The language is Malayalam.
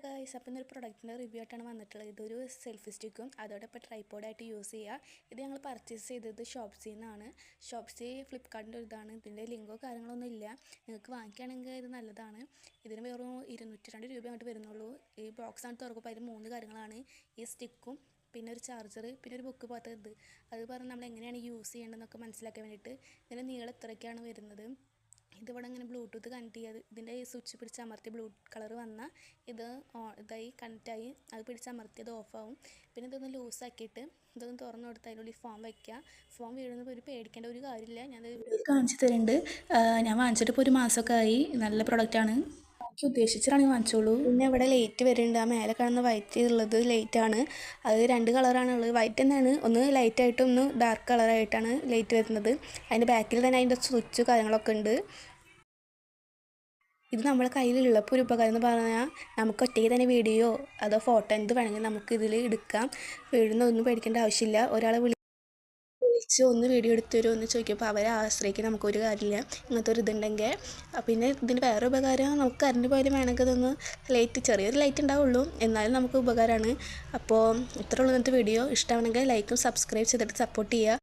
ഗൈസ്, അപ്പം ഇന്നൊരു പ്രൊഡക്റ്റിൻ്റെ റിവ്യൂ ആയിട്ടാണ് വന്നിട്ടുള്ളത്. ഇതൊരു സെൽഫി സ്റ്റിക്കും അതോടൊപ്പം ട്രൈപോഡായിട്ട് യൂസ് ചെയ്യുക. ഇത് ഞങ്ങൾ പർച്ചേസ് ചെയ്തത് ഷോപ്സിൽ നിന്നാണ്. ഷോപ്സി ഫ്ലിപ്കാർട്ടിൻ്റെ ഇതാണ്. ഇതിൻ്റെ ലിങ്കോ കാര്യങ്ങളൊന്നും ഇല്ല. നിങ്ങൾക്ക് വാങ്ങിക്കുകയാണെങ്കിൽ ഇത് നല്ലതാണ്. ഇതിന് വെറും 202 രൂപ അങ്ങോട്ട് വരുന്നുള്ളൂ. ഈ ബോക്സ് ആണ് തുറക്കുമ്പോൾ അതിൽ 3 കാര്യങ്ങളാണ്: ഈ സ്റ്റിക്കും, പിന്നെ ഒരു ചാർജർ, പിന്നെ ഒരു ബുക്ക് പോലത്തെ ഇത്. അത് പറഞ്ഞ് നമ്മൾ എങ്ങനെയാണ് യൂസ് ചെയ്യേണ്ടതെന്നൊക്കെ മനസ്സിലാക്കാൻ വേണ്ടിയിട്ട്. ഇതിൻ്റെ നീളം ഇത്രയ്ക്കാണ് വരുന്നത്. ഇതിവിടെ ഇങ്ങനെ ബ്ലൂടൂത്ത് കണക്ട് ചെയ്യുക. ഇതിൻ്റെ ഈ സ്വിച്ച് പിടിച്ച് അമർത്തി ബ്ലൂ കളർ വന്നാൽ ഇതായി കണക്റ്റായി അത് പിടിച്ചമർത്തി അത് ഓഫാവും. പിന്നെ ഇതൊന്ന് ലൂസാക്കിയിട്ട് ഇതൊന്ന് തുറന്നു കൊടുത്ത് അതിനുള്ളിൽ ഫോം വയ്ക്കുക. ഫോം വീഴുന്നത് ഒരു പേടിക്കേണ്ട ഒരു കാര്യമില്ല. ഞാൻ കാണിച്ചു തരുന്നുണ്ട്. ഞാൻ വാങ്ങിച്ചിട്ട് ഇപ്പോൾ ഒരു മാസമൊക്കെ ആയി. നല്ല പ്രൊഡക്റ്റാണ്. ഉദ്ദേശിച്ചിട്ടാണ് വാങ്ങിച്ചോളൂ. പിന്നെ ഇവിടെ ലൈറ്റ് വരുന്നുണ്ട്. ആ മേലെ കാണുന്ന വൈറ്റ് ഉള്ളത് ലൈറ്റാണ്. അത് 2 കളറാണ് ഉള്ളത്. വൈറ്റ് തന്നെയാണ്, ഒന്ന് ലൈറ്റായിട്ടും ഒന്ന് ഡാർക്ക് കളറായിട്ടാണ് ലൈറ്റ് വരുന്നത്. അതിൻ്റെ ബാക്കിൽ തന്നെ അതിൻ്റെ സ്വിച്ച് കാര്യങ്ങളൊക്കെ ഉണ്ട്. ഇത് നമ്മുടെ കയ്യിലുള്ളപ്പോൾ ഒരു ഉപകാരം എന്ന് പറഞ്ഞാൽ നമുക്ക് ഒറ്റയ്ക്ക് തന്നെ വീഡിയോ അതോ ഫോട്ടോ എന്ത് വേണമെങ്കിൽ നമുക്ക് ഇതിൽ എടുക്കാം. വീഴുന്നൊന്നും പേടിക്കേണ്ട ആവശ്യമില്ല. ഒരാളെ വിളിച്ച് ഒന്ന് വീഡിയോ എടുത്ത് തരുമോ എന്ന് ചോദിക്കുമ്പോൾ അവരെ ആശ്രയിക്കാൻ നമുക്കൊരു കാര്യമില്ല. ഇങ്ങനത്തെ ഒരു ഇതുണ്ടെങ്കിൽ. പിന്നെ ഇതിന് വേറെ ഉപകാരം, നമുക്ക് കറണ്ട് പോയാലും വേണമെങ്കിൽ ഇതൊന്ന് ചെറിയൊരു ലൈറ്റ് ഉണ്ടാവുള്ളൂ, എന്നാലും നമുക്ക് ഉപകാരമാണ്. അപ്പോൾ ഇത്രയുള്ള ഇന്നത്തെ വീഡിയോ. ഇഷ്ടമാണെങ്കിൽ ലൈക്കും സബ്സ്ക്രൈബ് ചെയ്തിട്ട് സപ്പോർട്ട് ചെയ്യുക.